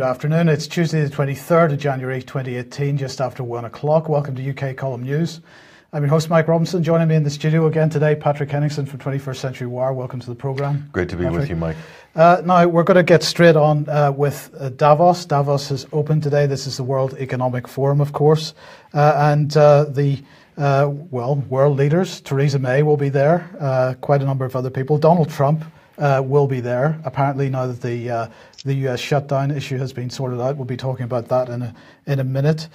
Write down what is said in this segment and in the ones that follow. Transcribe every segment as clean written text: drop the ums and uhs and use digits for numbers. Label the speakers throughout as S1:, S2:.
S1: good afternoon. It's Tuesday the 23rd of January 2018, just after 1 o'clock. Welcome to UK Column News. I'm your host, Mike Robinson. Joining me in the studio again today, Patrick Henningsen from 21st Century Wire. Welcome to the programme.
S2: Great to be with you, Mike.
S1: Now, we're going to get straight on with Davos. Davos has opened today. This is the World Economic Forum, of course. World leaders, Theresa May will be there. Quite a number of other people. Donald Trump will be there. Apparently, now that the US shutdown issue has been sorted out, we'll be talking about that in a minute.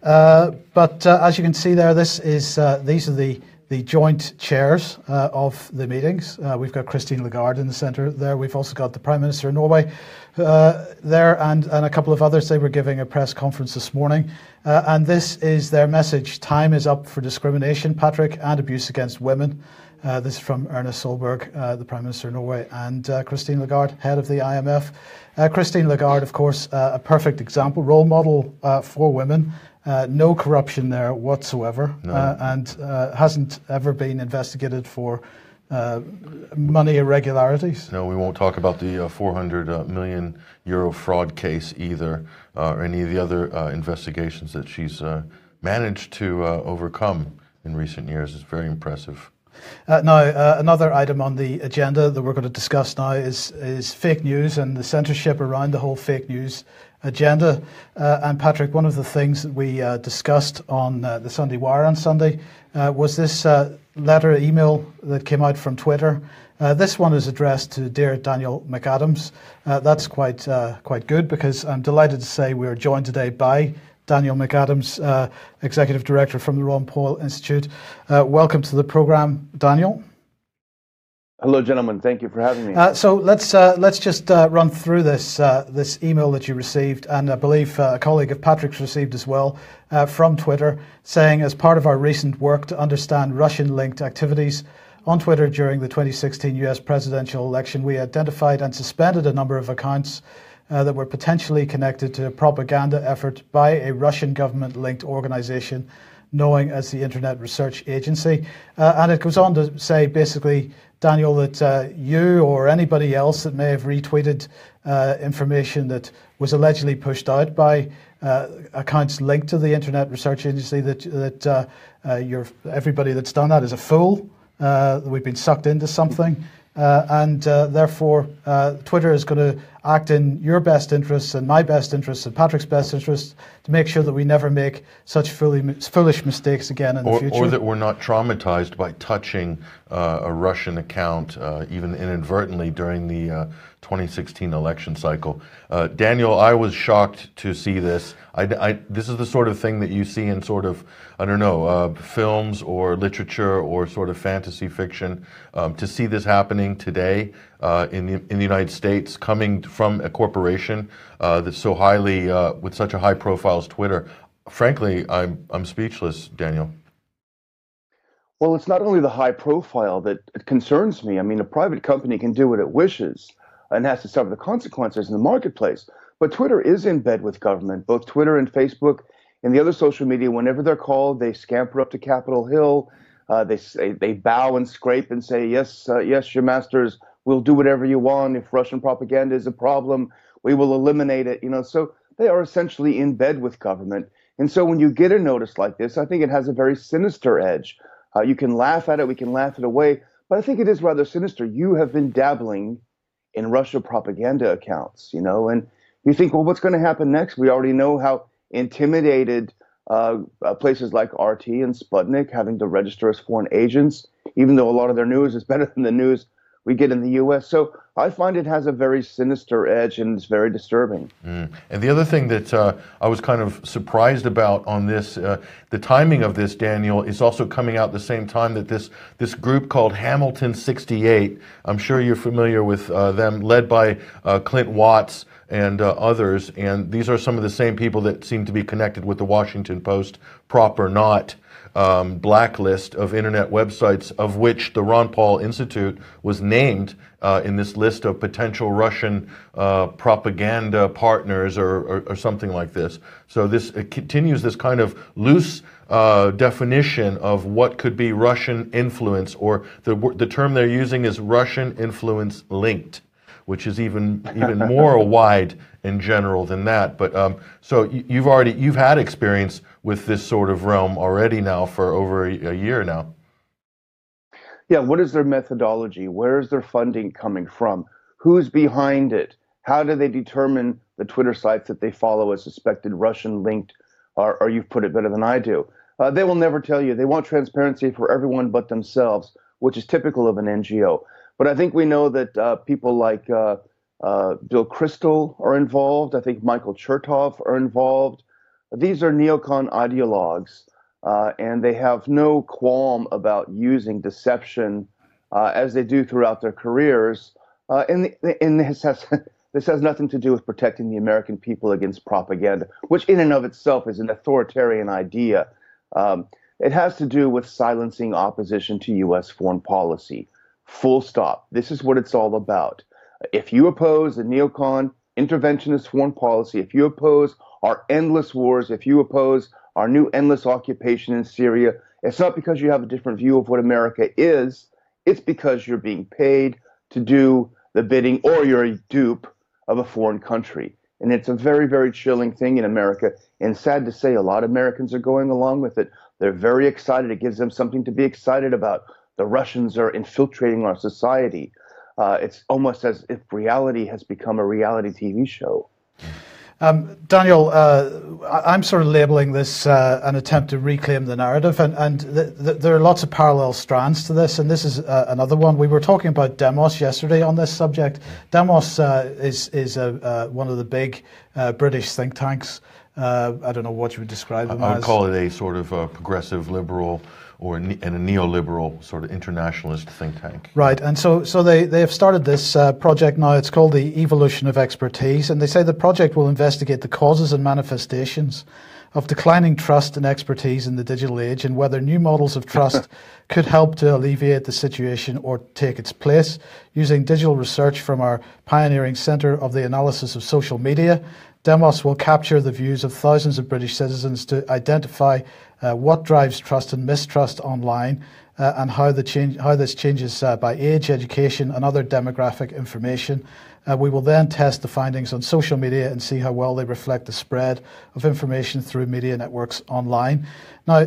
S1: But as you can see there, these are the joint chairs of the meetings. We've got Christine Lagarde in the centre there. We've also got the Prime Minister of Norway there and a couple of others. They were giving a press conference this morning. And this is their message. Time is up for discrimination, Patrick, and abuse against women. This is from Erna Solberg, the Prime Minister of Norway, and Christine Lagarde, head of the IMF. Christine Lagarde, of course, a perfect example, role model for women. No corruption there whatsoever, and hasn't ever been investigated for money irregularities.
S2: No, we won't talk about the 400 million euro fraud case either, or any of the other investigations that she's managed to overcome in recent years. It's very impressive.
S1: Now, another item on the agenda that we're going to discuss now is fake news and the censorship around the whole fake news agenda. And Patrick, one of the things that we discussed on the Sunday Wire on Sunday was this email that came out from Twitter. This one is addressed to dear Daniel McAdams. That's quite good, because I'm delighted to say we are joined today by Daniel McAdams, Executive Director from the Ron Paul Institute. Welcome to the programme, Daniel.
S3: Hello, gentlemen. Thank you for having me.
S1: So let's just run through this email that you received, and I believe a colleague of Patrick's received as well, from Twitter, saying, as part of our recent work to understand Russian-linked activities on Twitter during the 2016 US presidential election, we identified and suspended a number of accounts that were potentially connected to a propaganda effort by a Russian government-linked organisation known as the Internet Research Agency. And it goes on to say, basically, Daniel, that you or anybody else that may have retweeted information that was allegedly pushed out by accounts linked to the Internet Research Agency, that everybody that's done that is a fool. We've been sucked into something. And therefore, Twitter is going to act in your best interests and my best interests and Patrick's best interests to make sure that we never make such foolish mistakes again in the future.
S2: Or that we're not traumatized by touching a Russian account, even inadvertently, during the 2016 election cycle. Daniel, I was shocked to see this. This is the sort of thing that you see in sort of, films or literature or sort of fantasy fiction. To see this happening today in the United States, coming from a corporation that's so highly, with such a high profile as Twitter, frankly, I'm speechless, Daniel.
S3: Well, it's not only the high profile that concerns me. I mean, a private company can do what it wishes and has to suffer the consequences in the marketplace. But Twitter is in bed with government. Both Twitter and Facebook and the other social media, whenever they're called, they scamper up to Capitol Hill. They bow and scrape and say, yes, your masters, we'll do whatever you want. If Russian propaganda is a problem, we will eliminate it. So they are essentially in bed with government. And so when you get a notice like this, I think it has a very sinister edge. You can laugh at it, we can laugh it away, but I think it is rather sinister. You have been dabbling in Russia propaganda accounts, and you think, well, what's going to happen next? We already know how intimidated places like RT and Sputnik having to register as foreign agents, even though a lot of their news is better than the news we get in the U.S. So I find it has a very sinister edge, and it's very disturbing.
S2: And the other thing that I was kind of surprised about on this, the timing of this, Daniel, is also coming out the same time that this group called Hamilton 68, I'm sure you're familiar with them, led by Clint Watts and others, and these are some of the same people that seem to be connected with the Washington Post, prop or not, blacklist of internet websites, of which the Ron Paul Institute was named in this list of potential Russian propaganda partners or something like this. So it continues this kind of loose definition of what could be Russian influence, or the term they're using is Russian influence linked, which is even more wide in general than that. But so you've had experience with this sort of realm already now for over a year now.
S3: Yeah, what is their methodology? Where is their funding coming from? Who's behind it? How do they determine the Twitter sites that they follow as suspected Russian linked, or you've put it better than I do? They will never tell you. They want transparency for everyone but themselves, which is typical of an NGO. But I think we know that people like Bill Kristol are involved. I think Michael Chertoff are involved. These are neocon ideologues, and they have no qualm about using deception as they do throughout their careers. And this has nothing to do with protecting the American people against propaganda, which in and of itself is an authoritarian idea. It has to do with silencing opposition to U.S. foreign policy. Full stop. This is what it's all about. If you oppose the neocon interventionist foreign policy, if you oppose our endless wars, if you oppose our new endless occupation in Syria, it's not because you have a different view of what America is. It's because you're being paid to do the bidding, or you're a dupe of a foreign country. And it's a very, very chilling thing in America. And sad to say, a lot of Americans are going along with it. They're very excited. It gives them something to be excited about. The Russians are infiltrating our society. It's almost as if reality has become a reality TV show.
S1: Daniel, I'm sort of labeling this an attempt to reclaim the narrative, and there are lots of parallel strands to this, and this is another one. We were talking about Demos yesterday on this subject. Demos is one of the big British think tanks. I don't know what you would describe them as.
S2: I would call it a sort of progressive liberal and a neoliberal sort of internationalist think tank.
S1: Right, and so they have started this project now. It's called the Evolution of Expertise, and they say the project will investigate the causes and manifestations of declining trust and expertise in the digital age, and whether new models of trust could help to alleviate the situation or take its place, using digital research from our pioneering Centre of the Analysis of Social Media. Demos will capture the views of thousands of British citizens to identify what drives trust and mistrust online, and how this changes by age, education, and other demographic information. We will then test the findings on social media and see how well they reflect the spread of information through media networks online. Now,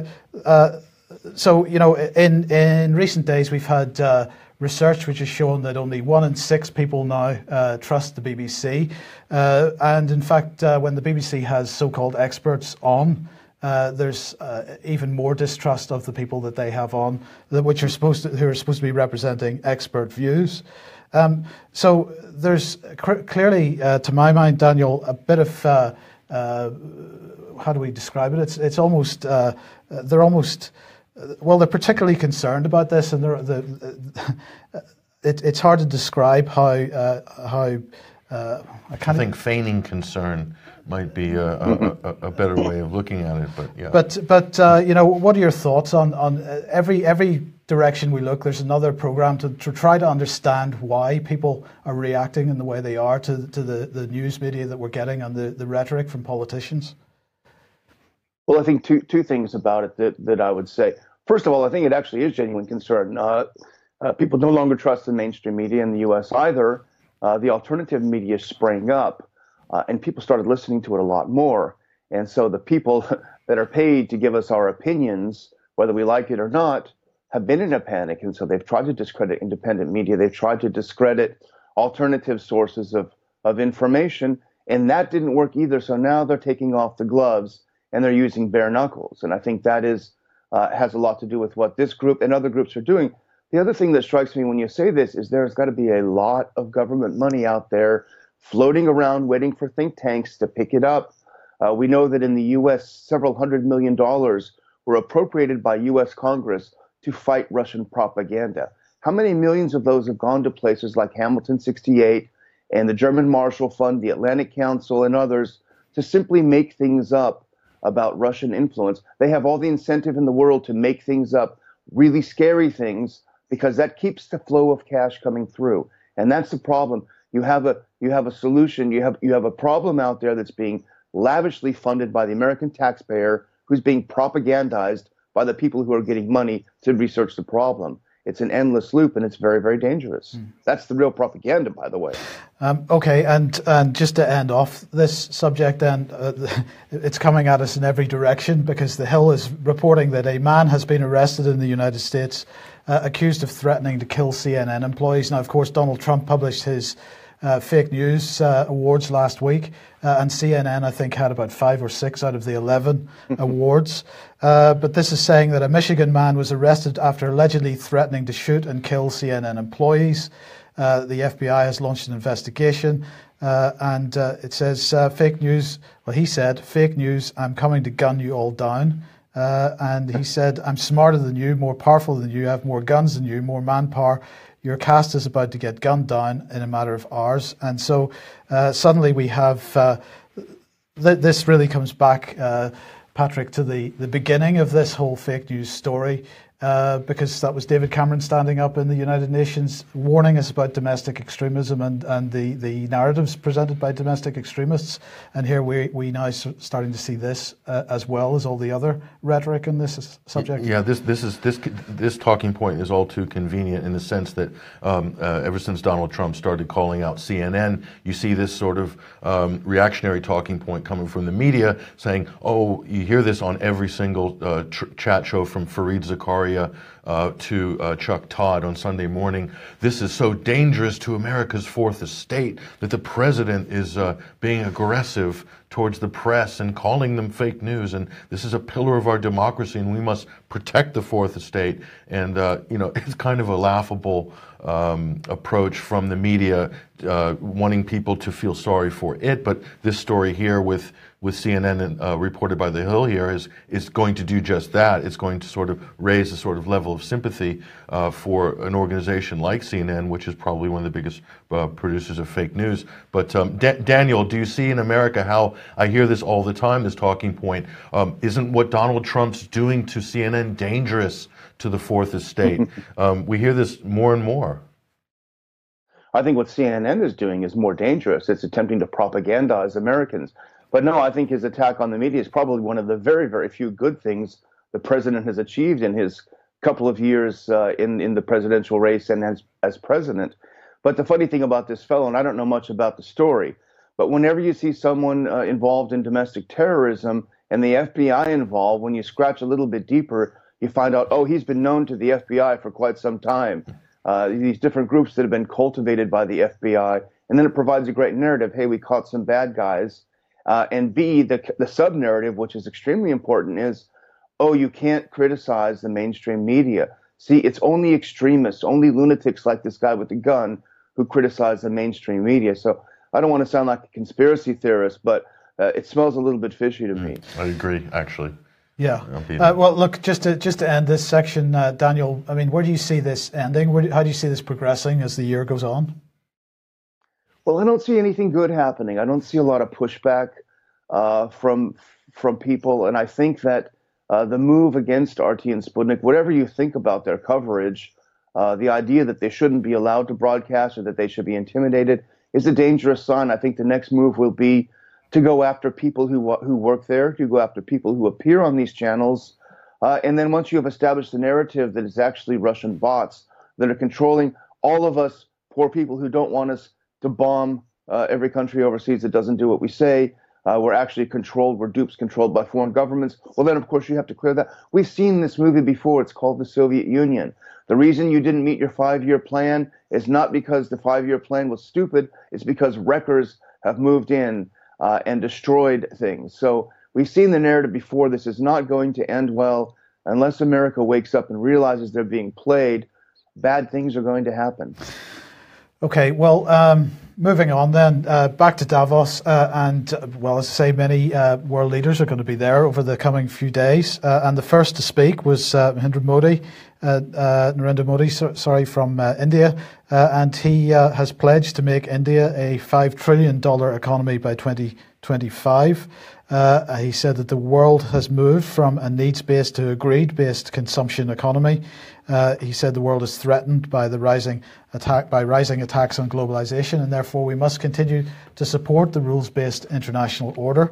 S1: so in recent days we've had research which has shown that only 1 in 6 people now trust the BBC. And in fact, when the BBC has so-called experts on, there's even more distrust of the people that they have on, who are supposed to be representing expert views. So there's clearly, to my mind, Daniel, a bit of how do we describe it? It's almost they're almost. Well, they're particularly concerned about this, and it's hard to describe how I think
S2: feigning concern might be a better way of looking at it, but yeah.
S1: But what are your thoughts on every direction we look? There's another program to try to understand why people are reacting in the way they are to the news media that we're getting and the rhetoric from politicians.
S3: Well, I think two things about it that I would say. First of all, I think it actually is genuine concern. People no longer trust the mainstream media in the U.S. either. The alternative media sprang up, and people started listening to it a lot more. And so the people that are paid to give us our opinions, whether we like it or not, have been in a panic. And so they've tried to discredit independent media. They've tried to discredit alternative sources of information, and that didn't work either. So now they're taking off the gloves and they're using bare knuckles. And I think that has a lot to do with what this group and other groups are doing. The other thing that strikes me when you say this is there's got to be a lot of government money out there floating around waiting for think tanks to pick it up. We know that in the U.S., several $100 million were appropriated by U.S. Congress to fight Russian propaganda. How many millions of those have gone to places like Hamilton 68 and the German Marshall Fund, the Atlantic Council, and others to simply make things up about Russian influence? They have all the incentive in the world to make things up, really scary things, because that keeps the flow of cash coming through. And that's the problem. You have a solution. You have a problem out there that's being lavishly funded by the American taxpayer, who's being propagandized by the people who are getting money to research the problem. It's an endless loop, and it's very, very dangerous. That's the real propaganda, by the way.
S1: Okay, and just to end off this subject, then, it's coming at us in every direction, because The Hill is reporting that a man has been arrested in the United States accused of threatening to kill CNN employees. Now, of course, Donald Trump published his fake news awards last week, and CNN, I think, had about 5 or 6 out of the 11 awards. But this is saying that a Michigan man was arrested after allegedly threatening to shoot and kill CNN employees. The FBI has launched an investigation, and it says fake news. Well, he said, "Fake news, I'm coming to gun you all down." And he said, "I'm smarter than you, more powerful than you, I have more guns than you, more manpower. Your caste is about to get gunned down in a matter of hours." And so suddenly we have, this really comes back, Patrick, to the beginning of this whole fake news story, because that was David Cameron standing up in the United Nations warning us about domestic extremism and the narratives presented by domestic extremists. And here we now starting to see this as well as all the other rhetoric on this subject.
S2: Yeah, this talking point is all too convenient in the sense that ever since Donald Trump started calling out CNN, you see this sort of reactionary talking point coming from the media saying, "Oh, you hear this on every single chat show from Fareed Zakaria to Chuck Todd on Sunday morning. This is so dangerous to America's fourth estate that the president is being aggressive towards the press and calling them fake news. And this is a pillar of our democracy, and we must protect the fourth estate." And, it's kind of a laughable approach from the media, wanting people to feel sorry for it. But this story here with CNN reported by The Hill here is going to do just that. It's going to sort of raise a sort of level of sympathy for an organization like CNN, which is probably one of the biggest producers of fake news. But Daniel, do you see in America how I hear this all the time, this talking point, isn't what Donald Trump's doing to CNN dangerous to the fourth estate? We hear this more and more.
S3: I think what CNN is doing is more dangerous. It's attempting to propagandize Americans. But no, I think his attack on the media is probably one of the very, very few good things the president has achieved in his couple of years in the presidential race and as president. But the funny thing about this fellow, and I don't know much about the story, but whenever you see someone involved in domestic terrorism and the FBI involved, when you scratch a little bit deeper, you find out, oh, he's been known to the FBI for quite some time. These different groups that have been cultivated by the FBI. And then it provides a great narrative. Hey, we caught some bad guys. And B, the sub-narrative, which is extremely important, is, oh, you can't criticize the mainstream media. See, it's only extremists, only lunatics like this guy with the gun who criticize the mainstream media. So I don't want to sound like a conspiracy theorist, but it smells a little bit fishy to me.
S2: I agree, actually.
S1: Yeah. Well, look, just to end this section, Daniel, I mean, where do you see this ending? How do you see this progressing as the year goes on?
S3: Well, I don't see anything good happening. I don't see a lot of pushback from people, and I think that the move against RT and Sputnik, whatever you think about their coverage, the idea that they shouldn't be allowed to broadcast or that they should be intimidated is a dangerous sign. I think the next move will be to go after people who work there, to go after people who appear on these channels, and then once you have established the narrative that it's actually Russian bots that are controlling all of us poor people who don't want us to bomb every country overseas that doesn't do what we say. We're actually controlled. We're dupes controlled by foreign governments. Well, then, of course, you have to clear that. We've seen this movie before. It's called the Soviet Union. The reason you didn't meet your 5-year plan is not because the 5-year plan was stupid. It's because wreckers have moved in and destroyed things. So we've seen the narrative before. This is not going to end well unless America wakes up and realizes they're being played. Bad things are going to happen.
S1: Okay, well, moving on then, back to Davos, and, well, as I say, many world leaders are going to be there over the coming few days, and the first to speak was Narendra Modi, from India, and he has pledged to make India a $5 trillion economy by 2025. He said that the world has moved from a needs-based to a greed-based consumption economy. He said the world is threatened by rising attacks on globalization, and therefore we must continue to support the rules-based international order.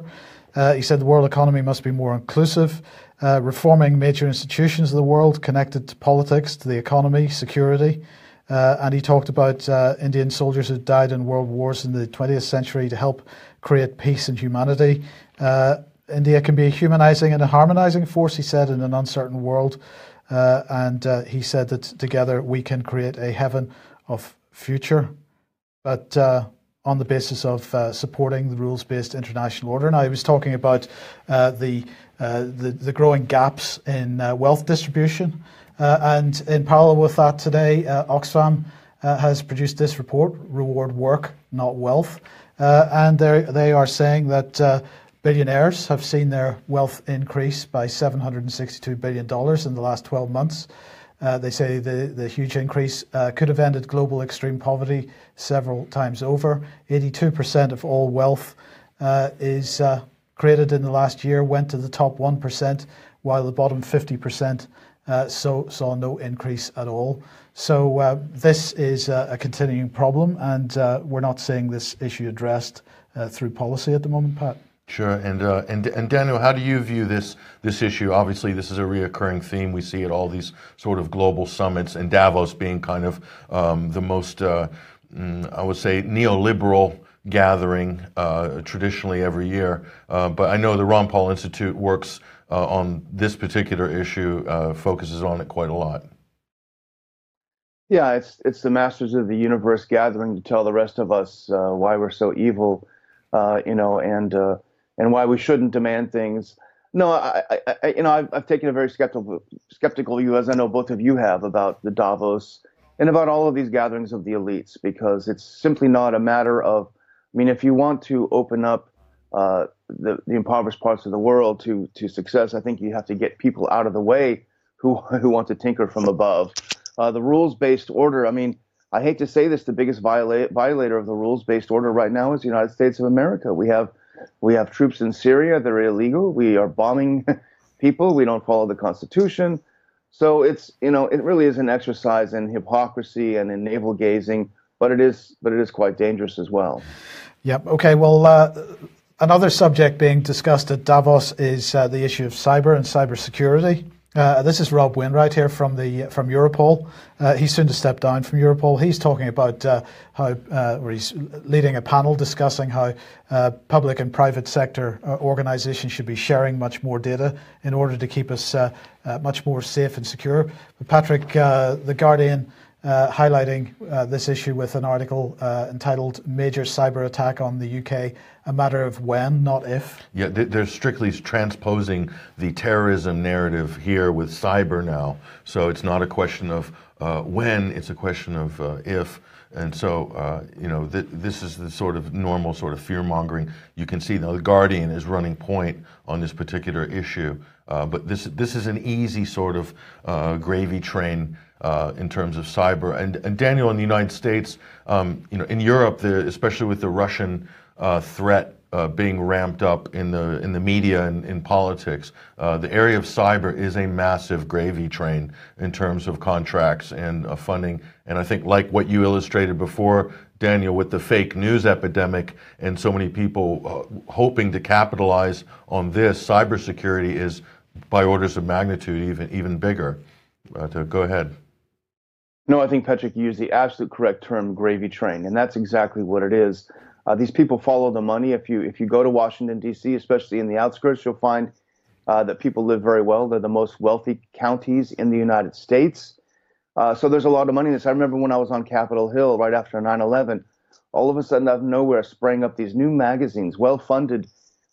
S1: He said the world economy must be more inclusive, reforming major institutions of the world connected to politics, to the economy, security. And he talked about Indian soldiers who died in world wars in the 20th century to help create peace and humanity. India can be a humanizing and a harmonizing force, he said, in an uncertain world. And he said that together we can create a heaven of future, but on the basis of supporting the rules-based international order. Now, he was talking about the growing gaps in wealth distribution. And in parallel with that today, Oxfam has produced this report, Reward Work, Not Wealth. And they are saying that billionaires have seen their wealth increase by $762 billion in the last 12 months. They say the huge increase could have ended global extreme poverty several times over. 82% of all wealth is created in the last year went to the top 1%, while the bottom 50% saw no increase at all. So this is a continuing problem, and we're not seeing this issue addressed through policy at the moment, Pat.
S2: Sure, and Daniel, how do you view this issue? Obviously, this is a reoccurring theme we see at all these sort of global summits, and Davos being kind of the most, I would say, neoliberal gathering traditionally every year. But I know the Ron Paul Institute works on this particular issue, focuses on it quite a lot.
S3: Yeah, it's the masters of the universe gathering to tell the rest of us why we're so evil, and why we shouldn't demand things. No, I've taken a very skeptical view, as I know both of you have, about the Davos and about all of these gatherings of the elites, because it's simply not a matter of, I mean, if you want to open up the impoverished parts of the world to success, I think you have to get people out of the way who want to tinker from above. The rules-based order, I mean, I hate to say this, the biggest violator of the rules-based order right now is the United States of America. We have troops in Syria. They're illegal. We are bombing people. We don't follow the Constitution. So it really is an exercise in hypocrisy and in navel gazing, but it is quite dangerous as well.
S1: Yep. Okay. Well, another subject being discussed at Davos is the issue of cyber and cybersecurity. This is Rob Wainwright here from Europol. He's soon to step down from Europol. He's talking about where he's leading a panel discussing how public and private sector organizations should be sharing much more data in order to keep us much more safe and secure. But Patrick, The Guardian highlighting this issue with an article entitled "Major Cyber Attack on the UK, a Matter of When, Not If." Yeah,
S2: they're strictly transposing the terrorism narrative here with cyber now. So it's not a question of when, it's a question of if. And so, this is the sort of normal sort of fear-mongering. You can see now The Guardian is running point on this particular issue. But this is an easy sort of gravy train in terms of cyber. And Daniel, in the United States, in Europe, especially with the Russian threat being ramped up in the media and in politics, the area of cyber is a massive gravy train in terms of contracts and funding. And I think, like what you illustrated before, Daniel, with the fake news epidemic and so many people hoping to capitalize on this, cybersecurity is by orders of magnitude even bigger. Go ahead.
S3: No, I think, Patrick, you used the absolute correct term, gravy train, and that's exactly what it is. These people follow the money. If you go to Washington, D.C., especially in the outskirts, you'll find that people live very well. They're the most wealthy counties in the United States. So there's a lot of money in this. I remember when I was on Capitol Hill right after 9/11, all of a sudden out of nowhere sprang up these new magazines, well-funded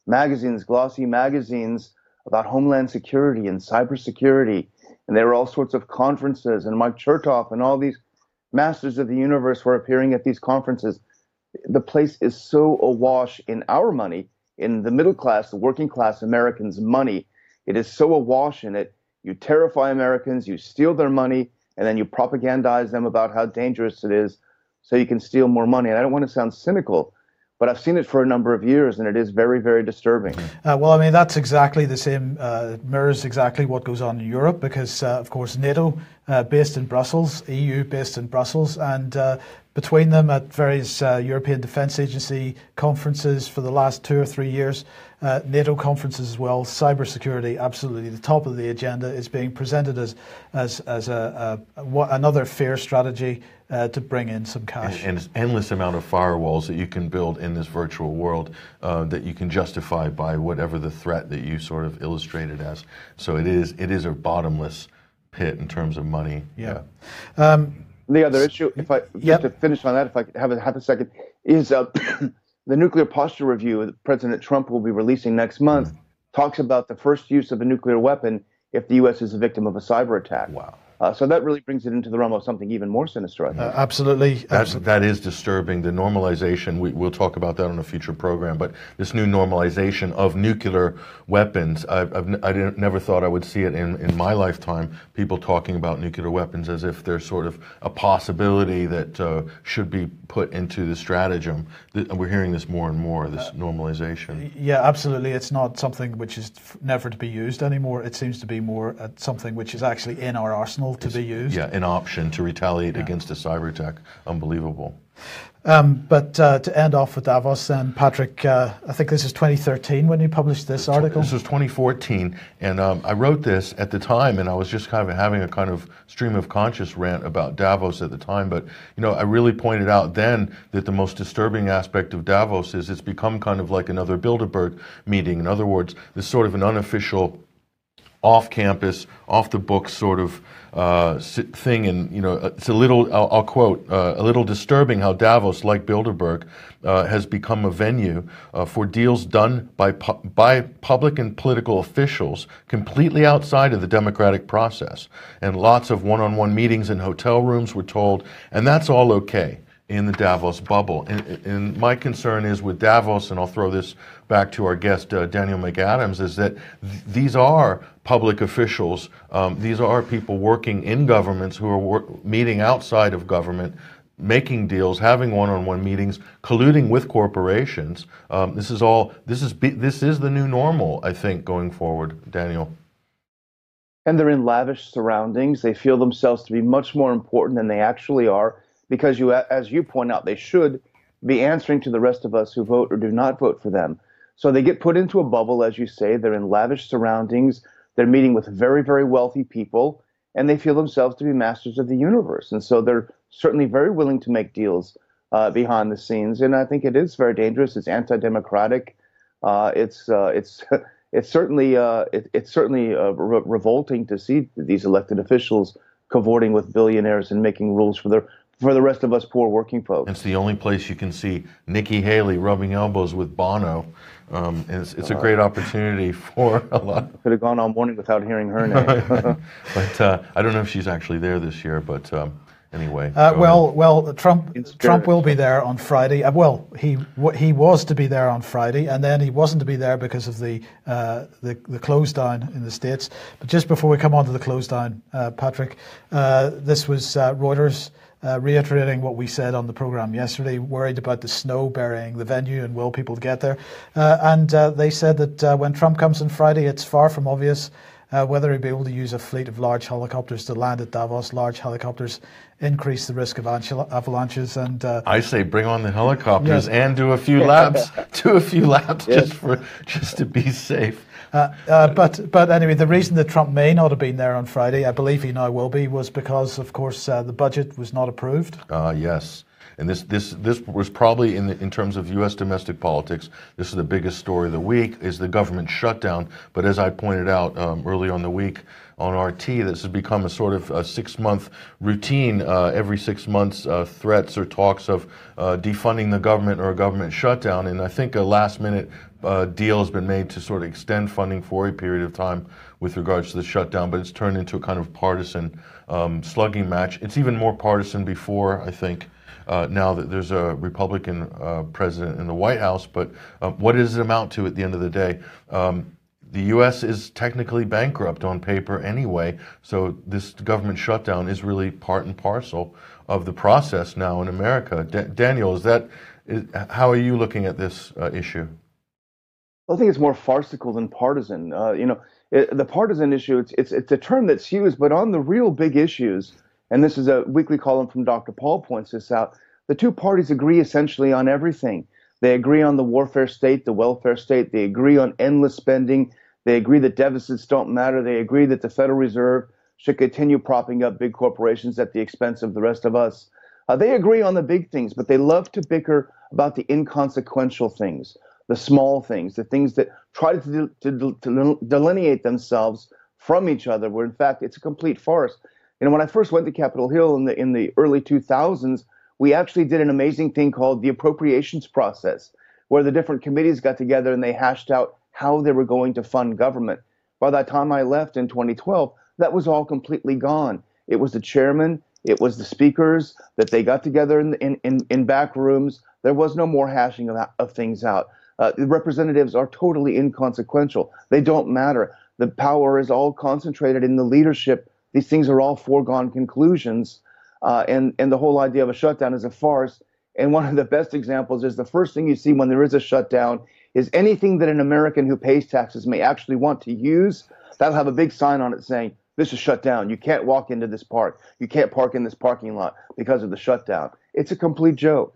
S3: magazines, glossy magazines about homeland security and cybersecurity. And there were all sorts of conferences, and Mike Chertoff and all these masters of the universe were appearing at these conferences. The place is so awash in our money, in the middle class, the working class Americans' money. It is so awash in it. You terrify Americans, you steal their money, and then you propagandize them about how dangerous it is so you can steal more money. And I don't want to sound cynical, but I've seen it for a number of years, and it is very, very disturbing.
S1: Well, I mean, that's exactly the same, mirrors exactly what goes on in Europe, because, of course, NATO based in Brussels, EU based in Brussels, and between them at various European Defence Agency conferences for the last 2 or 3 years, NATO conferences as well. Cybersecurity, absolutely the top of the agenda, is being presented as another fair strategy to bring in some cash.
S2: And endless amount of firewalls that you can build in this virtual world that you can justify by whatever the threat that you sort of illustrated as. So it is a bottomless pit in terms of money.
S1: Yeah.
S3: The other issue, just to finish on that, if I could have a second, is the nuclear posture review that President Trump will be releasing next month talks about the first use of a nuclear weapon if the U.S. is a victim of a cyber attack.
S2: Wow.
S3: So that really brings it into the realm of something even more sinister, I think.
S1: Absolutely.
S2: That is disturbing. The normalization, we'll talk about that on a future program, but this new normalization of nuclear weapons, I never thought I would see it in my lifetime, people talking about nuclear weapons as if they're sort of a possibility that should be put into the stratagem. We're hearing this more and more, this normalization.
S1: Yeah, absolutely. It's not something which is never to be used anymore. It seems to be more something which is actually in our arsenal to be used.
S2: Yeah, an option to retaliate against a cyber attack. Unbelievable.
S1: But to end off with Davos, then, Patrick, I think this is 2013 when you published this article.
S2: This was 2014, and I wrote this at the time, and I was just kind of having a kind of stream of conscious rant about Davos at the time. But I really pointed out then that the most disturbing aspect of Davos is it's become kind of like another Bilderberg meeting. In other words, this sort of an unofficial, off-campus, off-the-books sort of thing, and it's a little, I'll quote, a little disturbing how Davos, like Bilderberg, has become a venue for deals done by public and political officials completely outside of the democratic process. And lots of one-on-one meetings in hotel rooms, we're told, and that's all okay in the Davos bubble. And my concern is with Davos, and I'll throw this back to our guest, Daniel McAdams, is that these are public officials. These are people working in governments who are meeting outside of government, making deals, having one-on-one meetings, colluding with corporations. This is the new normal, I think, going forward, Daniel.
S3: And they're in lavish surroundings. They feel themselves to be much more important than they actually are, because as you point out, they should be answering to the rest of us who vote or do not vote for them. So they get put into a bubble, as you say. They're in lavish surroundings. They're meeting with very, very wealthy people, and they feel themselves to be masters of the universe. And so they're certainly very willing to make deals behind the scenes. And I think it is very dangerous. It's anti-democratic. It's certainly revolting to see these elected officials cavorting with billionaires and making rules for the rest of us poor working folks.
S2: It's the only place you can see Nikki Haley rubbing elbows with Bono. It's a great opportunity for a lot.
S3: Could have gone all morning without hearing her name.
S2: But I don't know if she's actually there this year, but anyway.
S1: Trump will be there on Friday. He was to be there on Friday, and then he wasn't to be there because of the close down in the States. But just before we come on to the close down, Patrick, this was Reuters reiterating what we said on the program yesterday, worried about the snow burying the venue and will people get there. And they said that when Trump comes on Friday, it's far from obvious whether he'll be able to use a fleet of large helicopters to land at Davos. Large helicopters increase the risk of avalanches. And
S2: I say bring on the helicopters and do a few laps. just to be safe.
S1: But anyway, the reason that Trump may not have been there on Friday, I believe he now will be, was because, of course, the budget was not approved.
S2: Yes. And this was probably, in terms of U.S. domestic politics, this is the biggest story of the week, is the government shutdown. But as I pointed out early on the week on RT, this has become a sort of a 6-month routine. Every 6 months, threats or talks of defunding the government or a government shutdown. And I think a last-minute deal has been made to sort of extend funding for a period of time with regards to the shutdown, but it's turned into a kind of partisan slugging match. It's even more partisan before, I think, now that there's a Republican president in the White House. But what does it amount to at the end of the day? The U.S. is technically bankrupt on paper anyway, so this government shutdown is really part and parcel of the process now in America. Daniel, how are you looking at this issue?
S3: Well, I think it's more farcical than partisan. The partisan issue, it's a term that's used, but on the real big issues, and this is a weekly column from Dr. Paul points this out, the two parties agree essentially on everything. They agree on the warfare state, the welfare state. They agree on endless spending. They agree that deficits don't matter. They agree that the Federal Reserve should continue propping up big corporations at the expense of the rest of us. They agree on the big things, but they love to bicker about the inconsequential things, the small things, the things that try to delineate themselves from each other, where in fact it's a complete farce. When I first went to Capitol Hill in the early 2000s, we actually did an amazing thing called the appropriations process, where the different committees got together and they hashed out how they were going to fund government. By the time I left in 2012, that was all completely gone. It was the chairman, it was the speakers that they got together in back rooms. There was no more hashing of things out. The representatives are totally inconsequential. They don't matter. The power is all concentrated in the leadership. These things are all foregone conclusions. And the whole idea of a shutdown is a farce. And one of the best examples is the first thing you see when there is a shutdown is anything that an American who pays taxes may actually want to use. That'll have a big sign on it saying, this is shut down. You can't walk into this park. You can't park in this parking lot because of the shutdown. It's a complete joke.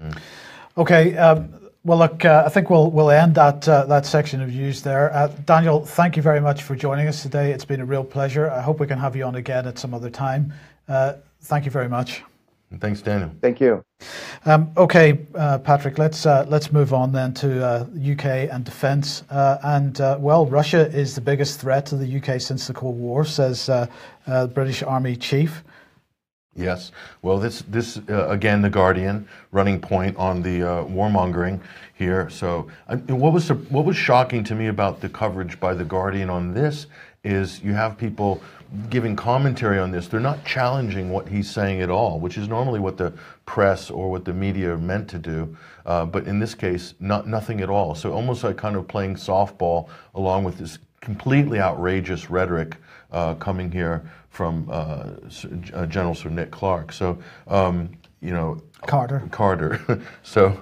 S1: Okay. Well, look, I think we'll end that section of news there. Daniel, thank you very much for joining us today. It's been a real pleasure. I hope we can have you on again at some other time. Thank you very much.
S2: Thanks, Daniel.
S3: Thank you.
S1: Okay, Patrick, let's move on then to UK and defence. Well, Russia is the biggest threat to the UK since the Cold War, says British Army Chief.
S2: Yes. Well, this again, The Guardian, running point on the warmongering here. So what was shocking to me about the coverage by The Guardian on this is you have people giving commentary on this. They're not challenging what he's saying at all, which is normally what the press or what the media are meant to do. But in this case, nothing at all. So almost like kind of playing softball along with this completely outrageous rhetoric coming here from General Sir Nick Clark. So, Carter. So,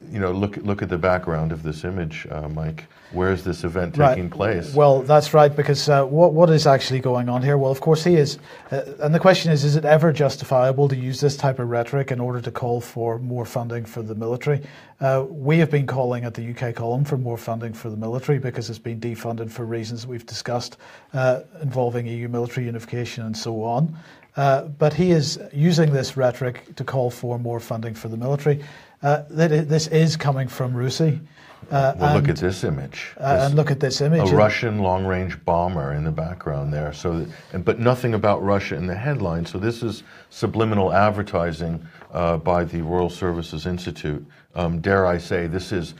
S2: look at the background of this image, Mike. Where is this event taking place?
S1: Well, that's right, because what is actually going on here? Well, of course he is. And the question is it ever justifiable to use this type of rhetoric in order to call for more funding for the military? We have been calling at the UK column for more funding for the military because it's been defunded for reasons we've discussed involving EU military unification and so on. But he is using this rhetoric to call for more funding for the military. This is coming from Russia.
S2: Look at this image.
S1: And look at this image.
S2: A Russian long-range bomber in the background there. But nothing about Russia in the headline. So this is subliminal advertising by the Royal Services Institute. Dare I say, this is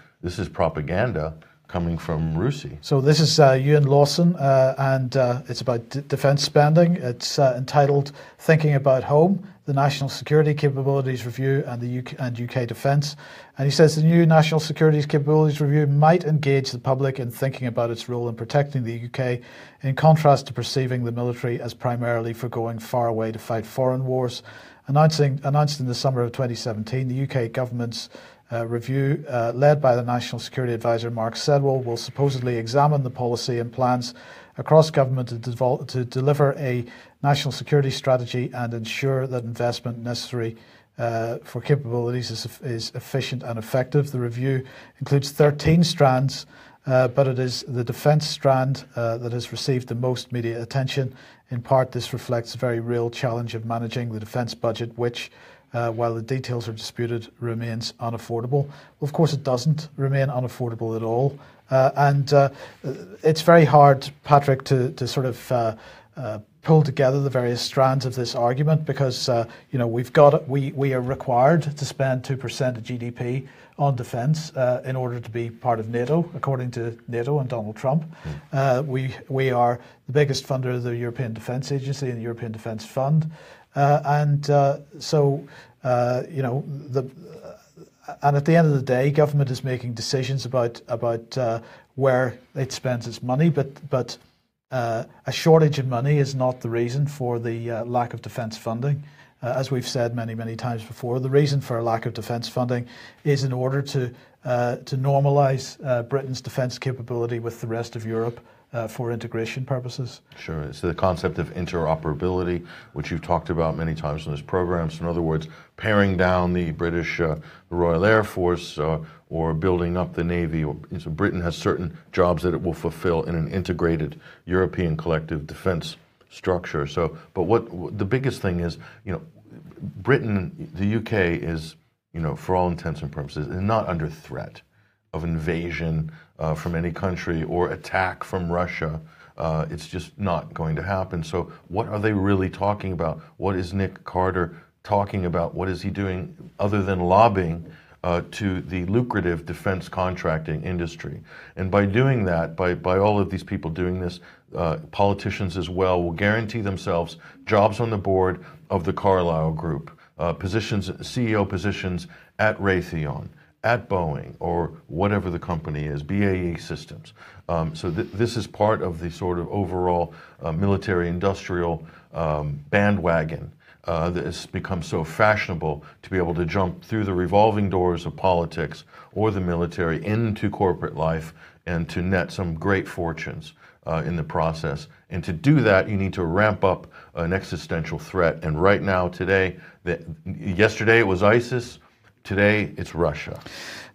S2: propaganda coming from Russia.
S1: So this is Ewan Lawson, and it's about defence spending. It's entitled "Thinking About Home: The National Security Capabilities Review and UK Defence." And he says the new National Security Capabilities Review might engage the public in thinking about its role in protecting the UK, in contrast to perceiving the military as primarily for going far away to fight foreign wars. Announced in the summer of 2017, the UK government's review, led by the National Security Advisor Mark Sedwill, will supposedly examine the policy and plans across government to deliver a national security strategy and ensure that investment necessary for capabilities is efficient and effective. The review includes 13 strands, but it is the defence strand that has received the most media attention. In part, this reflects the very real challenge of managing the defence budget, which, while the details are disputed, remains unaffordable. Well, of course, it doesn't remain unaffordable at all. And it's very hard, Patrick, to sort of pull together the various strands of this argument because, we are required to spend 2% of GDP on defence in order to be part of NATO, according to NATO and Donald Trump. We are the biggest funder of the European Defence Agency and the European Defence Fund. And at the end of the day, government is making decisions about where it spends its money, but a shortage of money is not the reason for the lack of defence funding. as we've said many, many times before, the reason for a lack of defence funding is in order to normalise Britain's defence capability with the rest of Europe for integration purposes.
S2: Sure. It's the concept of interoperability, which you've talked about many times in this program. So in other words, paring down the British Royal Air Force or building up the Navy. So Britain has certain jobs that it will fulfill in an integrated European collective defense structure. So, but what the biggest thing is, Britain, the UK is, for all intents and purposes, is not under threat of invasion from any country or attack from Russia. It's just not going to happen. So what are they really talking about? What is Nick Carter talking about? What is he doing other than lobbying to the lucrative defense contracting industry? And by doing that, by all of these people doing this, politicians as well will guarantee themselves jobs on the board of the Carlyle Group, CEO positions at Raytheon, at Boeing, or whatever the company is, BAE Systems. So this is part of the sort of overall military-industrial bandwagon that has become so fashionable to be able to jump through the revolving doors of politics or the military into corporate life and to net some great fortunes in the process. And to do that, you need to ramp up an existential threat. And right now, today, yesterday it was ISIS. Today, it's Russia.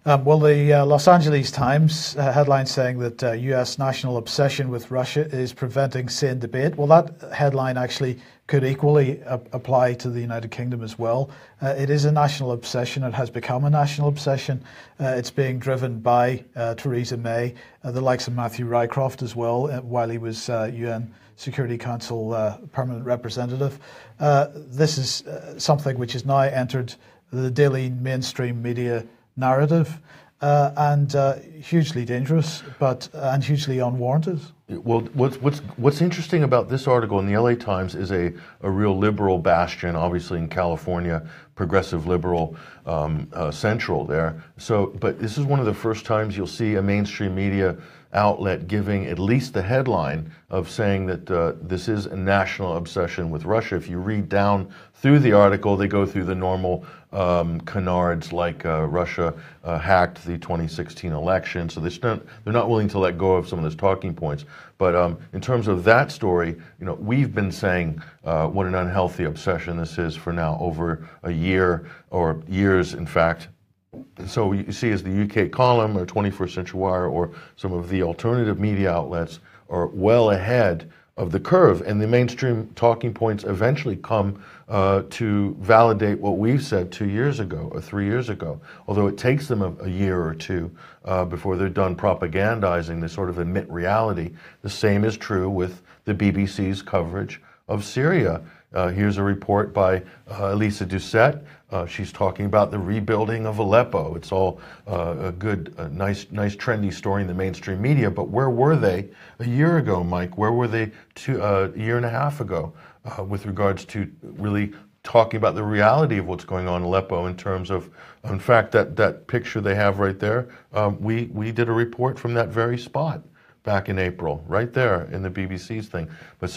S1: Well, the Los Angeles Times headline saying that U.S. national obsession with Russia is preventing sane debate. Well, that headline actually could equally apply to the United Kingdom as well. It is a national obsession. It has become a national obsession. It's being driven by Theresa May, the likes of Matthew Rycroft as well, while he was UN Security Council permanent representative. This is something which has now entered the daily mainstream media narrative, and hugely dangerous, and hugely unwarranted.
S2: Well, what's interesting about this article in the LA Times is a real liberal bastion, obviously in California, progressive liberal central there. So, but this is one of the first times you'll see a mainstream media outlet giving at least the headline of saying that this is a national obsession with Russia. If you read down through the article, they go through the normal canards like Russia hacked the 2016 election, so they're not willing to let go of some of those talking points. But in terms of that story, we've been saying what an unhealthy obsession this is for now over a year, or years, in fact. So you see, as the UK column or 21st Century Wire or some of the alternative media outlets are well ahead of the curve, and the mainstream talking points eventually come to validate what we've said 2 years ago or 3 years ago. Although it takes them a year or two before they're done propagandizing, they sort of admit reality. The same is true with the BBC's coverage of Syria. Here's a report by Elisa Doucette. She's talking about the rebuilding of Aleppo. It's all a good, nice, trendy story in the mainstream media. But where were they a year ago, Mike? Where were they a year and a half ago with regards to really talking about the reality of what's going on in Aleppo in terms of, in fact, that picture they have right there, we did a report from that very spot back in April, right there in the BBC's thing. But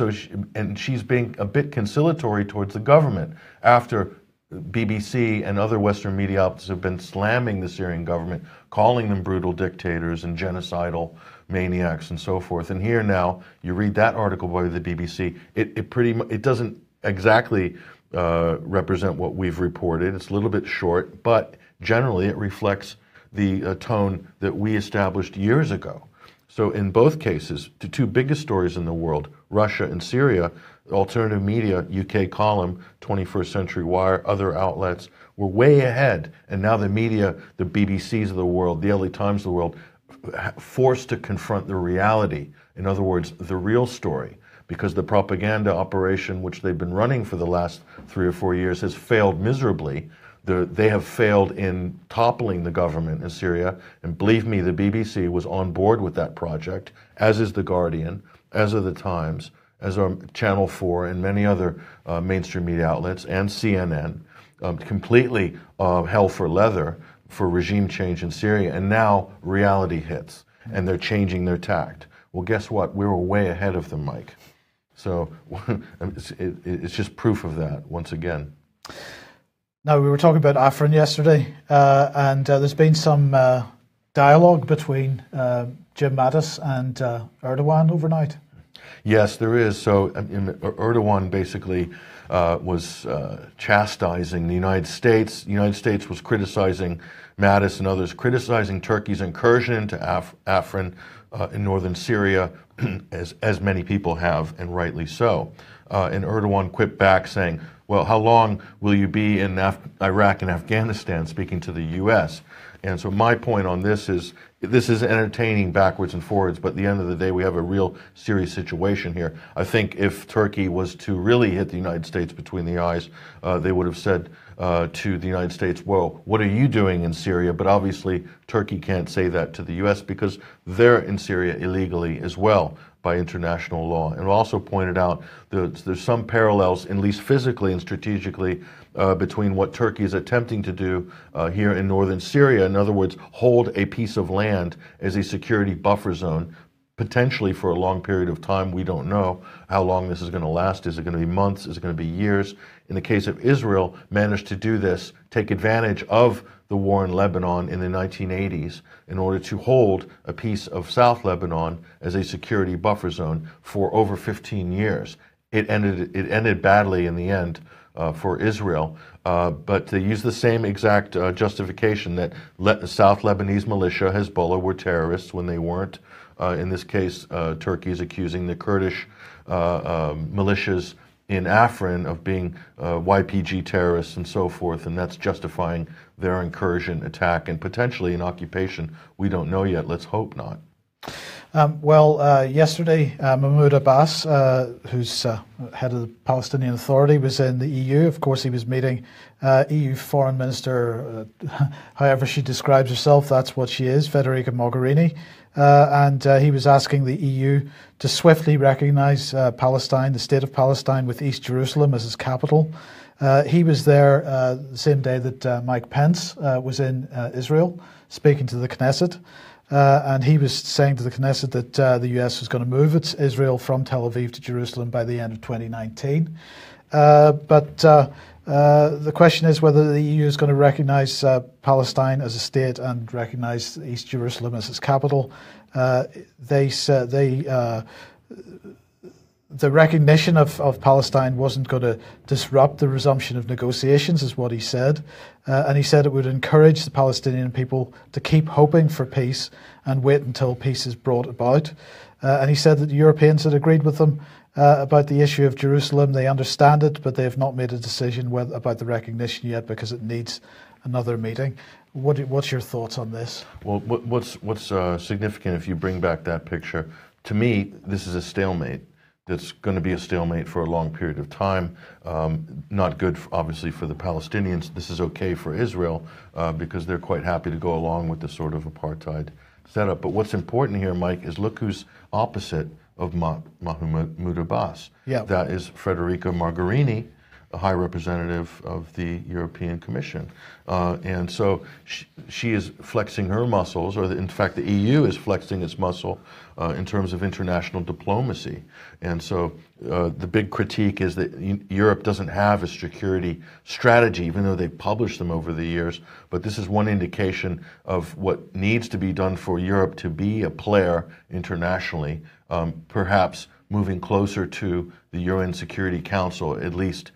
S2: she's being a bit conciliatory towards the government after BBC and other Western media outlets have been slamming the Syrian government, calling them brutal dictators and genocidal maniacs and so forth. And here now, you read that article by the BBC, it doesn't exactly represent what we've reported. It's a little bit short, but generally it reflects the tone that we established years ago. So in both cases, the two biggest stories in the world, Russia and Syria, alternative media, UK column, 21st Century Wire, other outlets, were way ahead. And now the media, the BBCs of the world, the LA Times of the world, forced to confront the reality. In other words, the real story. Because the propaganda operation, which they've been running for the last 3 or 4 years, has failed miserably. They have failed in toppling the government in Syria, and believe me, the BBC was on board with that project, as is The Guardian, as are the Times, as are Channel 4 and many other mainstream media outlets, and CNN, completely hell for leather for regime change in Syria, and now reality hits, and they're changing their tact. Well, guess what? We were way ahead of them, Mike. So it's just proof of that, once again.
S1: Now, we were talking about Afrin yesterday, and there's been some dialogue between Jim Mattis and Erdogan overnight.
S2: Yes, there is. So Erdogan basically was chastising the United States. The United States was criticizing Mattis and others, criticizing Turkey's incursion into Afrin in northern Syria, as many people have, and rightly so. And Erdogan quipped back saying, well, how long will you be in Iraq and Afghanistan, speaking to the U.S.? And so my point on this is entertaining backwards and forwards, but at the end of the day, we have a real serious situation here. I think if Turkey was to really hit the United States between the eyes, they would have said to the United States, well, what are you doing in Syria? But obviously, Turkey can't say that to the U.S. because they're in Syria illegally as well by international law. And also pointed out there's some parallels, at least physically and strategically, between what Turkey is attempting to do here in northern Syria. In other words, hold a piece of land as a security buffer zone, potentially for a long period of time. We don't know how long this is going to last. Is it going to be months? Is it going to be years? In the case of Israel, managed to do this, take advantage of the war in Lebanon in the 1980s in order to hold a piece of South Lebanon as a security buffer zone for over 15 years. It ended badly in the end for Israel, but they used the same exact justification that South Lebanese militia, Hezbollah, were terrorists when they weren't. In this case, Turkey is accusing the Kurdish militias in Afrin of being YPG terrorists and so forth, and that's justifying their incursion, attack, and potentially an occupation. We don't know yet. Let's hope not.
S1: Yesterday, Mahmoud Abbas, who's head of the Palestinian Authority, was in the EU. Of course, he was meeting EU Foreign Minister, however she describes herself, that's what she is, Federica Mogherini. And he was asking the EU to swiftly recognise Palestine, the state of Palestine, with East Jerusalem as its capital. He was there the same day that Mike Pence was in Israel, speaking to the Knesset. And he was saying to the Knesset that the US was going to move its Israel from Tel Aviv to Jerusalem by the end of 2019. But the question is whether the EU is going to recognise Palestine as a state and recognise East Jerusalem as its capital. The recognition of Palestine wasn't going to disrupt the resumption of negotiations, is what he said. And he said it would encourage the Palestinian people to keep hoping for peace and wait until peace is brought about. And he said that the Europeans had agreed with them about the issue of Jerusalem. They understand it, but they have not made a decision about the recognition yet because it needs another meeting. What's your thoughts on this?
S2: Well, what's significant if you bring back that picture? To me, this is a stalemate. That's going to be a stalemate for a long period of time. Not good, obviously, for the Palestinians. This is okay for Israel because they're quite happy to go along with this sort of apartheid setup. But what's important here, Mike, is look who's opposite of Mahmoud Abbas.
S1: Yeah.
S2: That is Federica Mogherini, a high representative of the European Commission. And so she is flexing her muscles, or in fact the EU is flexing its muscle in terms of international diplomacy. And so the big critique is that Europe doesn't have a security strategy, even though they've published them over the years. But this is one indication of what needs to be done for Europe to be a player internationally, perhaps moving closer to the UN Security Council, at least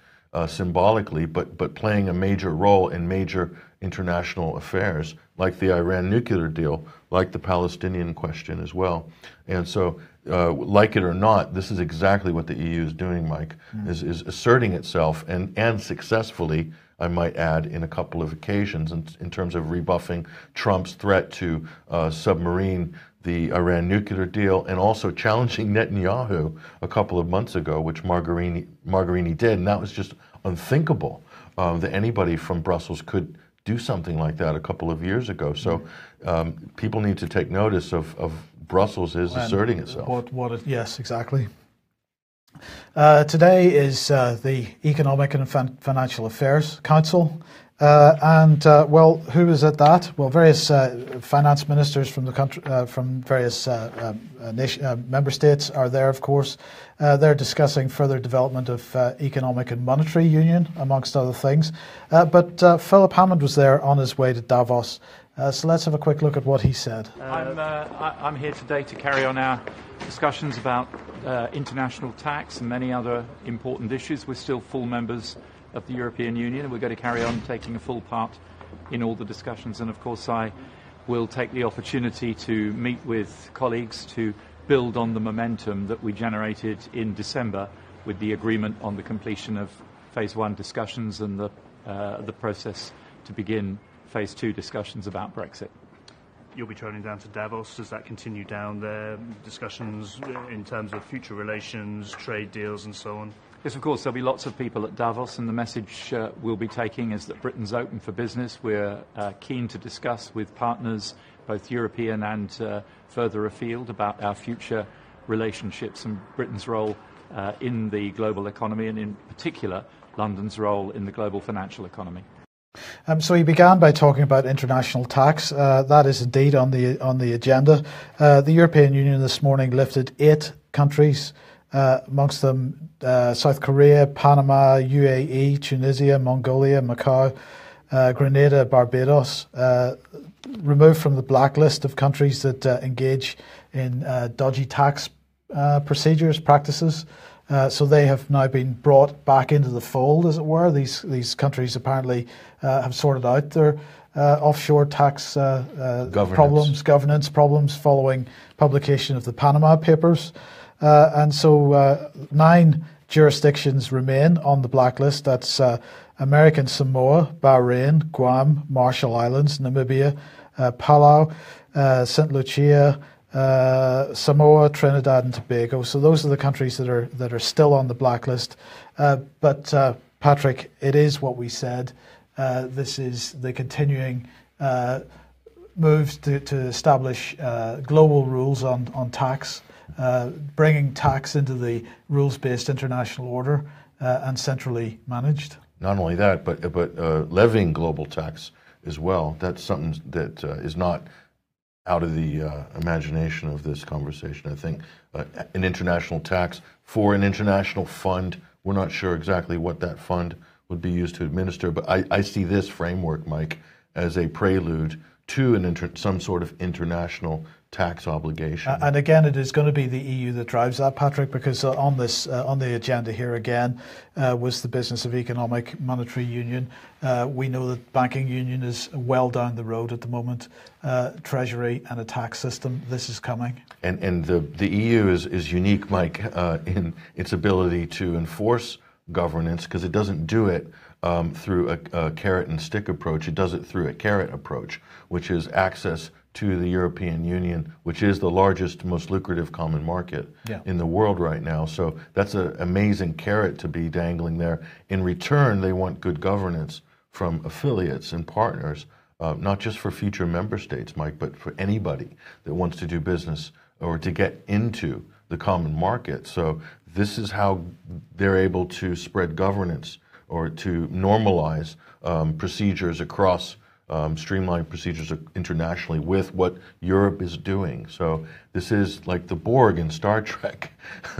S2: symbolically, but playing a major role in major international affairs, like the Iran nuclear deal, like the Palestinian question as well. And so, like it or not, this is exactly what the EU is doing, Mike, is asserting itself, and successfully, I might add, in a couple of occasions in terms of rebuffing Trump's threat to submarine the Iran nuclear deal, and also challenging Netanyahu a couple of months ago, which Mogherini did, and that was just unthinkable that anybody from Brussels could do something like that a couple of years ago. So people need to take notice of Brussels is asserting itself.
S1: Yes, exactly. Today is the Economic and Financial Affairs Council Well, who is at that? Well, various finance ministers from the country, from various member states are there, of course. They're discussing further development of economic and monetary union, amongst other things. But Philip Hammond was there on his way to Davos. So let's have a quick look at what he said.
S4: I'm here today to carry on our discussions about international tax and many other important issues. We're still full members of the European Union, and we're going to carry on taking a full part in all the discussions. And of course I will take the opportunity to meet with colleagues to build on the momentum that we generated in December with the agreement on the completion of Phase 1 discussions and the process to begin Phase 2 discussions about Brexit.
S5: You'll be travelling down to Davos. Does that continue down there? Discussions in terms of future relations, trade deals and so on?
S4: Yes, of course, there'll be lots of people at Davos, and the message we'll be taking is that Britain's open for business. We're keen to discuss with partners, both European and further afield, about our future relationships and Britain's role in the global economy, and in particular, London's role in the global financial economy.
S1: So he began by talking about international tax. That is indeed on the agenda. The European Union this morning lifted 8 countries, amongst them South Korea, Panama, UAE, Tunisia, Mongolia, Macau, Grenada, Barbados, removed from the blacklist of countries that engage in dodgy tax procedures, practices. So they have now been brought back into the fold, as it were. These countries apparently have sorted out their offshore tax governance problems following publication of the Panama Papers. And so 9 jurisdictions remain on the blacklist. That's American Samoa, Bahrain, Guam, Marshall Islands, Namibia, Palau, St. Lucia, Samoa, Trinidad and Tobago. So those are the countries that are still on the blacklist. But Patrick, it is what we said. This is the continuing moves to establish global rules on tax, bringing tax into the rules-based international order and centrally managed.
S2: Not only that, but levying global tax as well. That's something that is not out of the imagination of this conversation. I think an international tax for an international fund, we're not sure exactly what that fund would be used to administer, but I see this framework, Mike, as a prelude to some sort of international tax obligation.
S1: And again, it is going to be the EU that drives that, Patrick, because on the agenda here again was the business of economic monetary union. We know that banking union is well down the road at the moment. Treasury and a tax system, this is coming.
S2: And the EU is unique, Mike, in its ability to enforce governance, because it doesn't do it through a carrot and stick approach. It does it through a carrot approach, which is access to the European Union, which is the largest, most lucrative common market in the world right now. So that's an amazing carrot to be dangling there. In return, they want good governance from affiliates and partners, not just for future member states, Mike, but for anybody that wants to do business or to get into the common market. So this is how they're able to spread governance or to normalize procedures across streamlined procedures internationally with what Europe is doing. So this is like the Borg in Star Trek.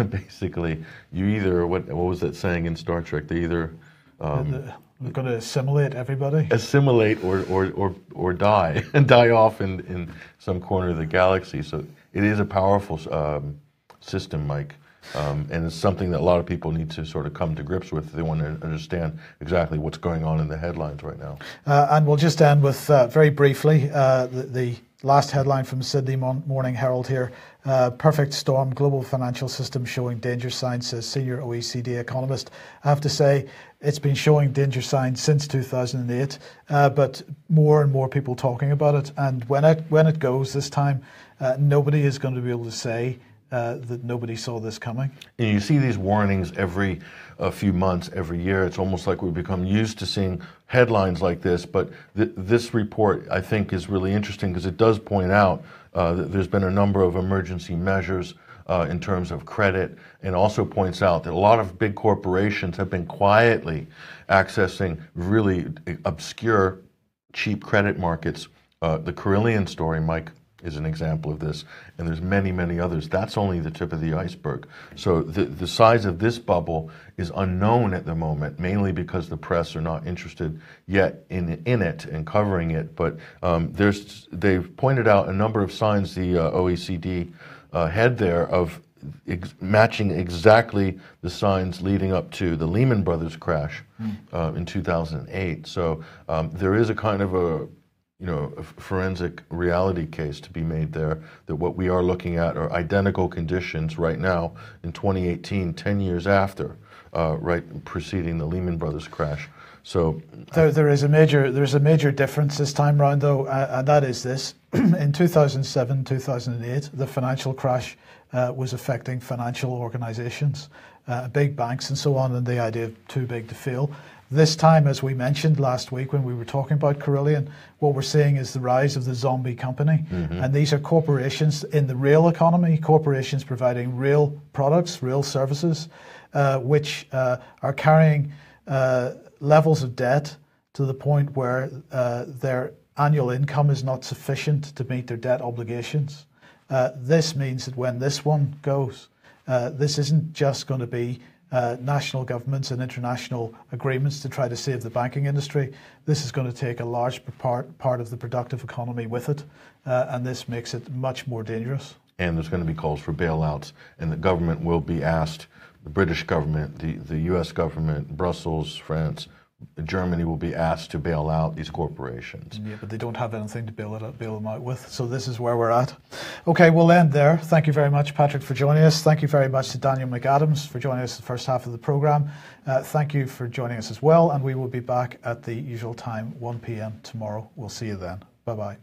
S2: Basically, you either, what was that saying in Star Trek? They either
S1: we're going to assimilate everybody.
S2: Assimilate or die and die off in some corner of the galaxy. So it is a powerful system, Mike. And it's something that a lot of people need to sort of come to grips with if they want to understand exactly what's going on in the headlines right now. And
S1: we'll just end with, very briefly, the last headline from the Sydney Morning Herald here. Perfect storm, global financial system showing danger signs, says senior OECD economist. I have to say, it's been showing danger signs since 2008, but more and more people talking about it. And when it goes this time, nobody is going to be able to say that nobody saw this coming.
S2: And you see these warnings every few months, every year. It's almost like we've become used to seeing headlines like this. But this report, I think, is really interesting because it does point out that there's been a number of emergency measures in terms of credit, and also points out that a lot of big corporations have been quietly accessing really obscure, cheap credit markets. The Carillion story, Mike, is an example of this, and there's many, many others. That's only the tip of the iceberg. So the size of this bubble is unknown at the moment, mainly because the press are not interested yet in it and covering it. But they've pointed out a number of signs, the OECD head there, of matching exactly the signs leading up to the Lehman Brothers crash in 2008. So there is a kind of a forensic reality case to be made there, that what we are looking at are identical conditions right now in 2018, 10 years after, right preceding the Lehman Brothers crash. So
S1: there's a major difference this time round, though, and that is this: in 2007, 2008, the financial crash was affecting financial organizations, big banks, and so on, and the idea of too big to fail. This time, as we mentioned last week when we were talking about Carillion, what we're seeing is the rise of the zombie company. And these are corporations in the real economy, corporations providing real products, real services, which are carrying levels of debt to the point where their annual income is not sufficient to meet their debt obligations. This means that when this one goes, this isn't just going to be national governments and international agreements to try to save the banking industry. This is going to take a large part of the productive economy with it, and this makes it much more dangerous.
S2: And there's going to be calls for bailouts, and the government will be asked, the British government, the US government, Brussels, France, Germany will be asked to bail out these corporations.
S1: Yeah, but they don't have anything to bail them out with. So this is where we're at. Okay, we'll end there. Thank you very much, Patrick, for joining us. Thank you very much to Daniel McAdams for joining us the first half of the programme. Thank you for joining us as well, and we will be back at the usual time, 1 p.m. tomorrow. We'll see you then. Bye-bye.